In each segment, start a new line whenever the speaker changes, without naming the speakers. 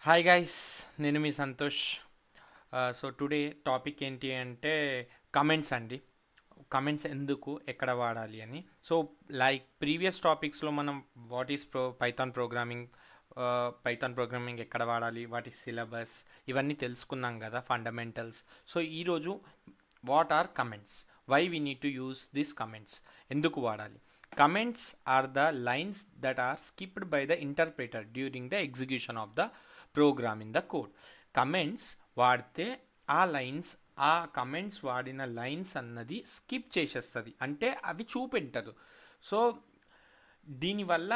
Hi guys, నేను మీ Santosh. So today topic ఏంటి అంటే కమెంట్స్ అండి. కమెంట్స్ ఎందుకు ఎక్కడ వాడాలి అని. సో లైక్ ప్రీవియస్ టాపిక్స్లో మనం వాట్ ఈస్ పైథాన్ ప్రోగ్రామింగ్ ఎక్కడ వాడాలి, వాట్ ఈస్ సిలబస్, ఇవన్నీ తెలుసుకున్నాం కదా, ఫండమెంటల్స్. సో ఈరోజు what are comments, why we need to use this comments, ఎందుకు వాడాలి. Comments are the lines that are skipped by the interpreter during the execution of the program in the code. Comments వాడితే ఆ lines, ఆ comments వాడిన lines అన్నది skip చేసేస్తుంది, అంటే అవి చూపెట్టదు. సో దీనివల్ల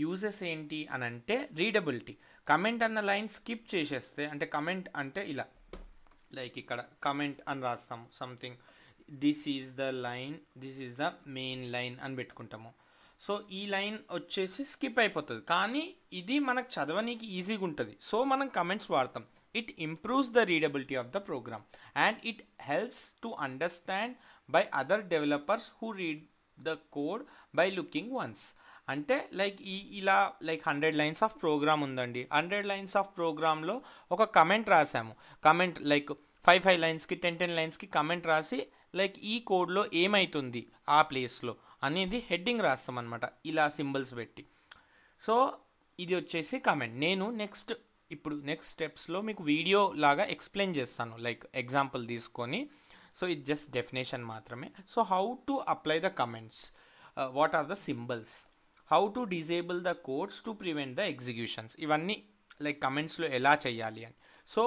యూజెస్ ఏంటి అని అంటే రీడబిలిటీ. కమెంట్ అన్న లైన్ స్కిప్ చేసేస్తే, అంటే కమెంట్ అంటే ఇలా లైక్ ఇక్కడ కమెంట్ అని రాస్తాము something, this is the line, this is the main line అని పెట్టుకుంటాము. సో ఈ లైన్ వచ్చేసి స్కిప్ అయిపోతుంది, కానీ ఇది మనకు చదవనీకి ఈజీగా ఉంటుంది. సో మనం కమెంట్స్ వాడతాం. It improves the readability of the program and it helps to understand by other developers who read the code by looking once. అంటే లైక్ ఇలా లైక్ 100 లైన్స్ ఆఫ్ ప్రోగ్రామ్ ఉందండి. 100 లైన్స్ ఆఫ్ ప్రోగ్రాంలో ఒక comment రాసాము. Comment like 5 లైన్స్కి 10 లైన్స్కి comment రాసి like ఈ కోడ్లో ఏమవుతుంది ఆ ప్లేస్లో అనేది హెడ్డింగ్ రాస్తాం అనమాట, ఇలా సింబల్స్ పెట్టి. సో ఇది వచ్చేసి కమెంట్. నేను ఇప్పుడు నెక్స్ట్ స్టెప్స్లో మీకు వీడియో లాగా ఎక్స్ప్లెయిన్ చేస్తాను, లైక్ ఎగ్జాంపుల్ తీసుకొని. సో ఇది జస్ట్ డెఫినేషన్ మాత్రమే. So how to apply the comments, what are the symbols, how to disable the codes to prevent the executions, ఇవన్నీ లైక్ కమెంట్స్లో ఎలా చేయాలి అని. So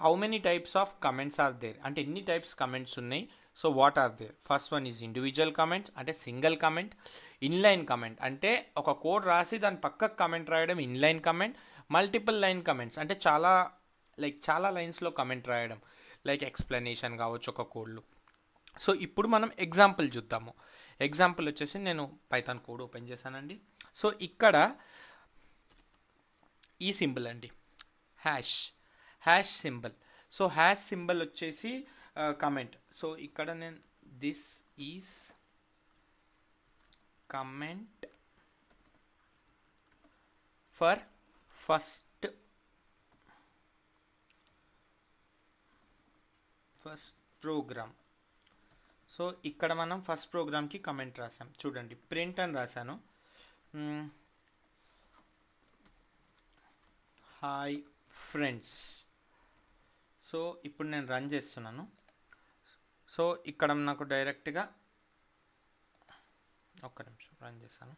how many types of comments are there, అంటే ఎన్ని types comments ఉన్నాయి. So what are there, first one is individual comments, అంటే single comment. Inline comment అంటే ఒక కోడ్ రాసి దాని పక్కకు కమెంట్ రాయడం inline comment. Multiple line comments అంటే చాలా లైన్స్లో కమెంట్ రాయడం, లైక్ ఎక్స్ప్లెనేషన్ కావచ్చు ఒక కోడ్లో. సో ఇప్పుడు మనం ఎగ్జాంపుల్ చూద్దాము. ఎగ్జాంపుల్ వచ్చేసి నేను పైథాన్ కోడ్ ఓపెన్ చేశానండి. సో ఇక్కడ ఈ సింబల్ అండి, hash symbol. So hash symbol వచ్చేసి కమెంట్. సో ఇక్కడ నేను this is comment for first program. So ఇక్కడ మనం ఫస్ట్ ప్రోగ్రామ్కి కమెంట్ రాసాం. చూడండి, ప్రింట్ అని రాశాను. Hi friends. సో ఇప్పుడు నేను రన్ చేస్తున్నాను. సో ఇక్కడ నాకు డైరెక్ట్గా ఒక్క నిమిషం రన్ చేశాను,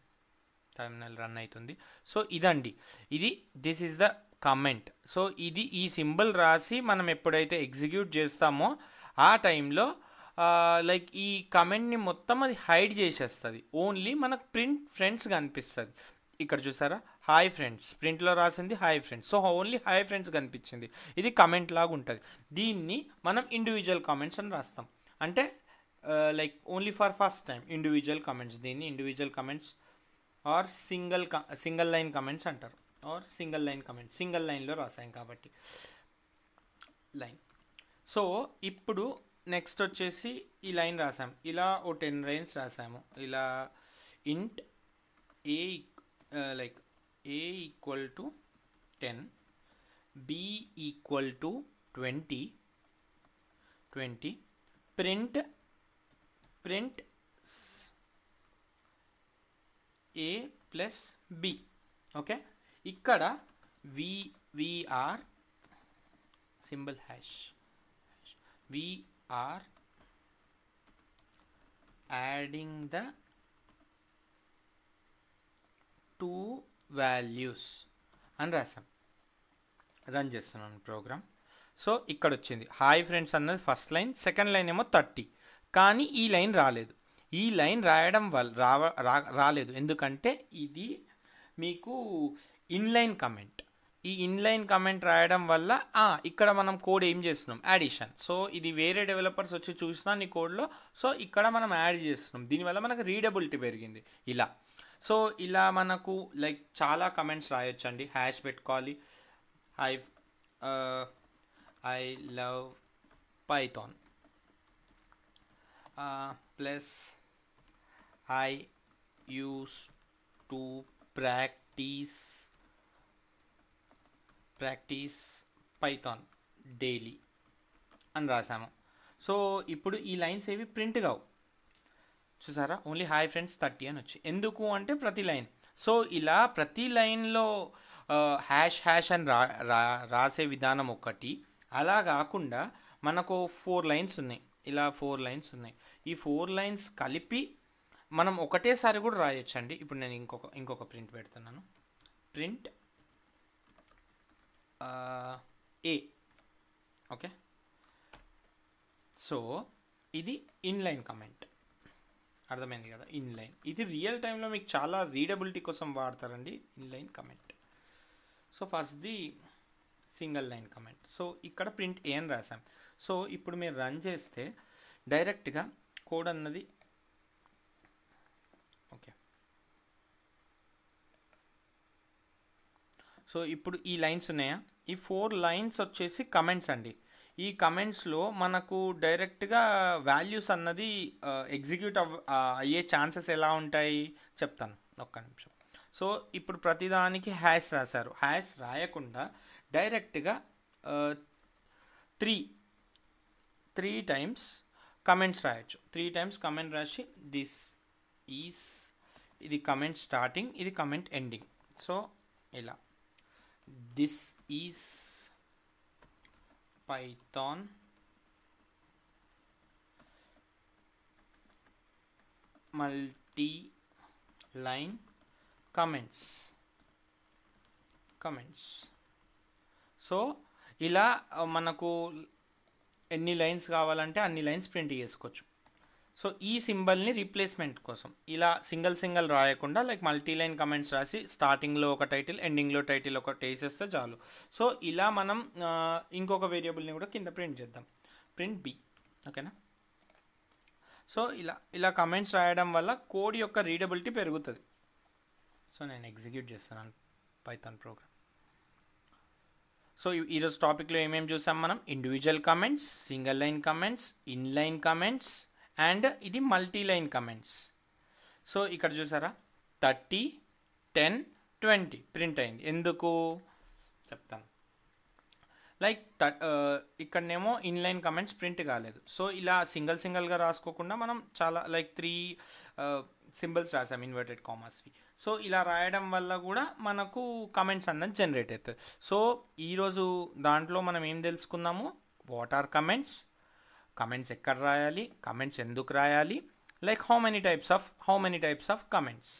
టర్మినల్ రన్ అవుతుంది. సో ఇదండి, this is the comment. So ఈ సింబల్ రాసి మనం ఎప్పుడైతే ఎగ్జిక్యూట్ చేస్తామో ఆ టైంలో లైక్ ఈ కమెంట్ని మొత్తం అది హైడ్ చేసేస్తుంది, ఓన్లీ మనకు ఫ్రెండ్స్ కనిపిస్తుంది. ఇక్కడ చూసారా, హాయ్ ఫ్రెండ్స్, ప్రింట్లో రాసింది hi friends. So only hi friends కనిపించింది. ఇది కమెంట్ లాగా ఉంటుంది. దీన్ని మనం ఇండివిజువల్ కామెంట్స్ అని రాస్తాం, అంటే like only for first time individual comments. దీన్ని individual comments or single line comments అంటారు, or single line comments. Single లైన్లో రాసాం కాబట్టి లైన్. సో ఇప్పుడు నెక్స్ట్ వచ్చేసి ఈ లైన్ రాసాం, ఇలా ఓ 10 లైన్స్ రాసాము. ఇలా ఇంట్ ఏ like a equal to 10, b equal to 20, print a plus b. Okay, ఇక్కడ we are symbol hash, we are adding the two values అని రాసాం. రన్ చేస్తున్నాను ప్రోగ్రామ్. సో ఇక్కడ వచ్చింది హాయ్ ఫ్రెండ్స్ అన్నది ఫస్ట్ లైన్, సెకండ్ లైన్ ఏమో 30. కానీ ఈ లైన్ రాలేదు. ఈ లైన్ రాయడం వల్ల రాలేదు ఎందుకంటే ఇది మీకు ఇన్లైన్ కమెంట్. ఈ ఇన్లైన్ కమెంట్ రాయడం వల్ల ఇక్కడ మనం కోడ్ ఏం చేస్తున్నాం, యాడిషన్. సో ఇది వేరే డెవలపర్స్ వచ్చి చూసినా నీ కోడ్లో, సో ఇక్కడ మనం యాడ్ చేస్తున్నాం. దీనివల్ల మనకు రీడబిలిటీ పెరిగింది. సో ఇలా మనకు లైక్ చాలా కమెంట్స్ రాయొచ్చు అండి. హ్యాష్ పెట్టుకోవాలి, I love Python plus I use to practice practice Python daily అని రాసాము. సో ఇప్పుడు ఈ లైన్స్ ఏవి ప్రింట్ కావు, చూసారా, ఓన్లీ హాయ్ ఫ్రెండ్స్ 30 అని వచ్చి. ఎందుకు అంటే ప్రతి లైన్. సో ఇలా ప్రతి లైన్లో హ్యాష్ అని రాసే విధానం ఒకటి. అలా కాకుండా మనకు 4 లైన్స్ ఉన్నాయి, ఇలా 4 లైన్స్ ఉన్నాయి. ఈ 4 లైన్స్ కలిపి మనం ఒకటేసారి కూడా రాయొచ్చండి. ఇప్పుడు నేను ఇంకొక ప్రింట్ పెడుతున్నాను, ప్రింట్ ఏ. ఓకే, సో ఇది ఇన్లైన్ కమెంట్, అర్థమైంది కదా, ఇన్లైన్. ఇది రియల్ టైంలో మీకు చాలా రీడబిలిటీ కోసం వాడతారండి inline comment. So first the single line comment. So ఇక్కడ ప్రింట్ ఏ అని రాసాం. సో ఇప్పుడు మీరు రన్ చేస్తే డైరెక్ట్గా కోడ్ అన్నది ఓకే. సో ఇప్పుడు ఈ లైన్స్ ఉన్నాయా, ఈ 4 లైన్స్ వచ్చేసి కమెంట్స్ అండి. ఈ కమెంట్స్లో మనకు డైరెక్ట్గా వాల్యూస్ అన్నది ఎగ్జిక్యూట్ అయ్యే ఛాన్సెస్ ఎలా ఉంటాయి చెప్తాను, ఒక్క నిమిషం. సో ఇప్పుడు ప్రతిదానికి హ్యాష్ రాశారు. హ్యాష్ రాయకుండా డైరెక్ట్గా 3 టైమ్స్ కమెంట్స్ రాయొచ్చు. 3 టైమ్స్ కమెంట్ రాసి దిస్ ఈస్, ఇది కమెంట్ స్టార్టింగ్, ఇది కమెంట్ ఎండింగ్. సో ఇలా this is Python multi line comments. So ఇలా మనకు ఎన్ని లైన్స్ కావాలంటే అన్ని లైన్స్ ప్రింట్ చేసుకోవచ్చు. సో ఈ సింబల్ని రీప్లేస్మెంట్ కోసం ఇలా సింగిల్ రాయకుండా లైక్ మల్టీ లైన్ కమెంట్స్ రాసి స్టార్టింగ్లో ఒక టైటిల్, ఎండింగ్లో టైటిల్ ఒకటి వేసేస్తే చాలు. సో ఇలా మనం ఇంకొక వేరియబుల్ని కూడా కింద ప్రింట్ చేద్దాం, ప్రింట్ బి. ఓకేనా. సో ఇలా కమెంట్స్ రాయడం వల్ల కోడ్ యొక్క రీడబిలిటీ పెరుగుతుంది. సో నేను ఎగ్జిక్యూట్ చేస్తున్నాను పైథాన్ ప్రోగ్రామ్. సో ఈరోజు టాపిక్లో ఏమేమి చూసాం మనం, individual comments, single line comments, inline comments and ఇది మల్టీ లైన్ కమెంట్స్. సో ఇక్కడ చూసారా 30, 10, 20 ప్రింట్ అయింది. ఎందుకు చెప్తాను. లైక్ ఇక్కడనేమో ఇన్లైన్ కమెంట్స్ ప్రింట్ కాలేదు. సో ఇలా సింగిల్గా రాసుకోకుండా మనం చాలా లైక్ 3 సింబల్స్ రాసాం, ఇన్వర్టెడ్ కామాస్వి. సో ఇలా రాయడం వల్ల కూడా మనకు కమెంట్స్ అన్నది జనరేట్ అవుతుంది. సో ఈరోజు దాంట్లో మనం ఏం తెలుసుకున్నాము, వాట్ ఆర్ కమెంట్స్, కమెంట్స్ ఎక్కడ రాయాలి, కమెంట్స్ ఎందుకు రాయాలి, like how many types of comments.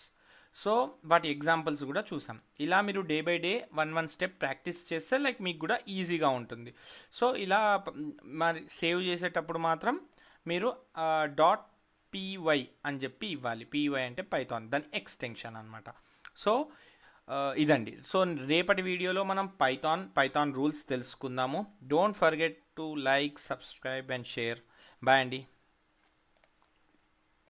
So వాటి ఎగ్జాంపుల్స్ కూడా చూసాం. ఇలా మీరు day by day 1 step practice చేస్తే లైక్ మీకు కూడా ఈజీగా ఉంటుంది. సో ఇలా మరి సేవ్ చేసేటప్పుడు మాత్రం మీరు .py అని చెప్పి ఇవ్వాలి. py అంటే పైథాన్, దాని ఎక్స్టెన్షన్ అనమాట. సో ఇదండి. సో రేపటి వీడియోలో మనం పైథాన్ రూల్స్ తెలుసుకుందాము. Don't forget to like, subscribe and share. Bye అండి.